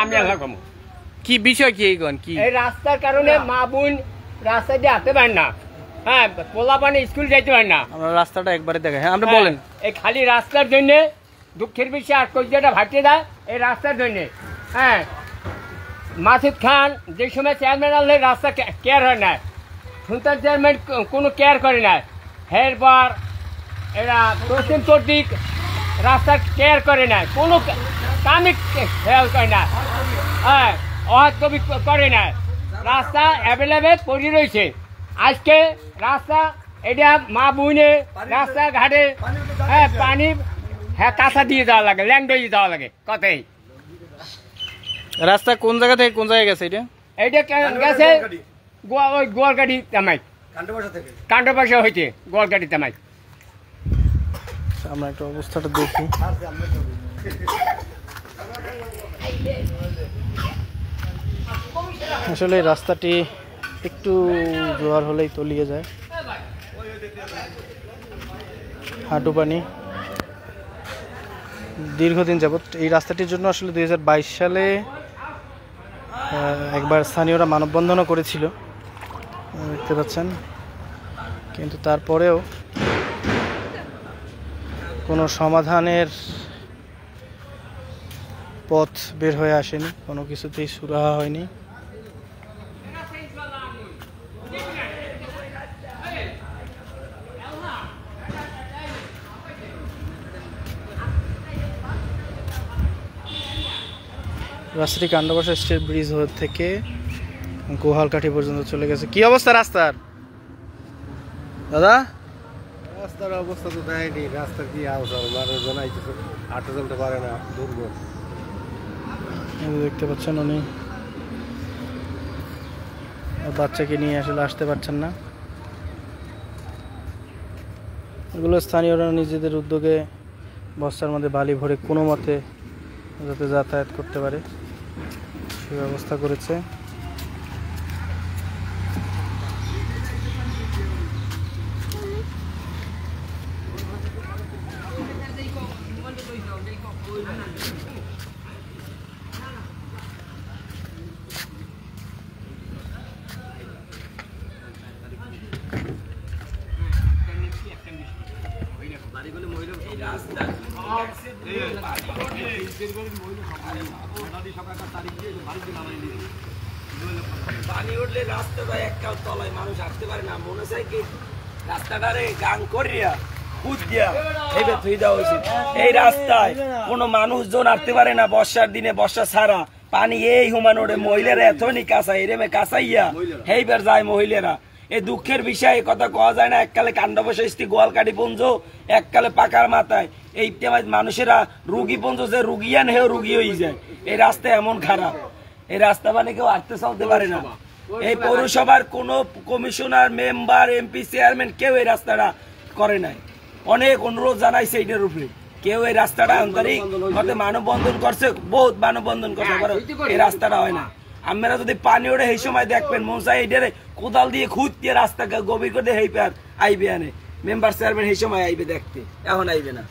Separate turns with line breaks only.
আমি আল্লাহ কম
কি বিষয় কি এইগন কি
এই রাস্তার কারণে মা বোন রাস্তা দিয়ে আসতে পারেন না। হ্যাঁ, পোলা পানি স্কুল যাইতে পারেন না।
আমরা রাস্তাটা একবারে দেখাই। হ্যাঁ, আপনি বলেন।
এই খালি রাস্তার জন্য দুঃখের বিষয় আর কলজাটা ভাটিয়ে দেয় এই রাস্তার জন্য। হ্যাঁ, মাসুদ খান যে সময় চেয়ারম্যান আনলে রাস্তা কেয়ার হয় না, সুলতান চেয়ারম্যান কোনো কেয়ার করে না। এরপর এরা পশ্চিম চর্দিক রাস্তা কেয়ার করে না, কোনো কামই খেয়াল করে না। হ্যাঁ, অহাত কবি করে না। রাস্তা অ্যাভেলেবেল পড়ে রয়েছে। আজকে রাস্তা এটা মা বুনে রাস্তাঘাটে হ্যাঁ পানি হ্যাঁ কাঁচা দিয়ে যাওয়া লাগে, ল্যান্ড দিয়ে যাওয়া লাগে কথাই।
রাস্তা কোন জায়গা থেকে কোন জায়গায় গেছে এটা?
এইটা গেছে ওই গোয়ালকাটি তামাই, কান্ডবাসা হয়েছে গোয়ালকাটি তামাই।
আমরা একটা অবস্থাটা দেখি। আসলে রাস্তাটি একটু জোয়ার হলেই তলিয়ে যায়, হাঁটু পানি। দীর্ঘদিন যাবৎ এই রাস্তাটির জন্য আসলে 2022 সালে একবার স্থানীয়রা মানববন্ধনও করেছিল, দেখতে পাচ্ছেন, কিন্তু তারপরেও কোনো সমাধানের পথ বের হয়ে আসেনি, কোনো কিছুতেই সুরাহা হয়নি। রাস্তাটি কান্ডবাসা স্টেট ব্রিজ থেকে গোহালকাঠি পর্যন্ত চলে গেছে। কি অবস্থা রাস্তার দাদা?
রাস্তার অবস্থা তো দেয়নি। রাস্তার কি অবস্থা, মানুষজন আইতেছে, হাঁটা চলতে পারে না, দুর্গম।
দেখতে পাচ্ছেন উনি বাচ্চাকে নিয়ে আসলে আসতে পারছেন না। এগুলো স্থানীয়রা নিজেদের উদ্যোগে বস্তার মধ্যে বালি ভরে কোনো মতে যাতে যাতায়াত করতে পারে সে ব্যবস্থা করেছে।
পানি উঠলে রাস্তাটা একটাও তলায় মানুষ হাঁটতে পারে না। মনে চাই কি রাস্তাটারে গান করিয়া খুদ দিয়া এইভাবে ধুই দেওয়া উচিত। এই রাস্তায় কোনো মানুষজন হাঁটতে পারে না বর্ষার দিনে, বর্ষা ছাড়া পানি এই হুমান ওঠে। মহিলারা এতনি কাঁচাই এরেমে কাঁচাইয়া এইবার যায় মহিলারা। এই দুঃখের বিষয় কথা কওয়া যায় না। এককালে কান্ডবাসা গোয়ালকাঠি পঞ্জ, এককালে পাকার মাথায় এই মানুষেরা রুগী পঞ্জ যে রুগিয়ান হেও রুগী হয়ে যায়। এই রাস্তা এমন খারাপ, এই রাস্তা মানে কেউ হাঁটতে চলতে পারে না। এই পৌরসভার কোন কমিশনার, মেম্বার, এমপি, চেয়ারম্যান কেউ এই রাস্তাটা করে নাই। অনেক অনুরোধ জানাইছে এইটার উপরে, কেউ এই রাস্তাটা আন্তরিক মতে মানববন্ধন করছে, বহুত মানববন্ধন করছে, এই রাস্তাটা হয় না। আপনারা যদি পানি ওঠে সেই সময় দেখবেন মনসাই এইটারে কোদাল দিয়ে খুঁজ দিয়ে রাস্তা গভীর করে হেই পার আইবে আনে মেম্বার চেয়ারম্যান সেই সময় আইবে দেখতে, এখন আইবে না।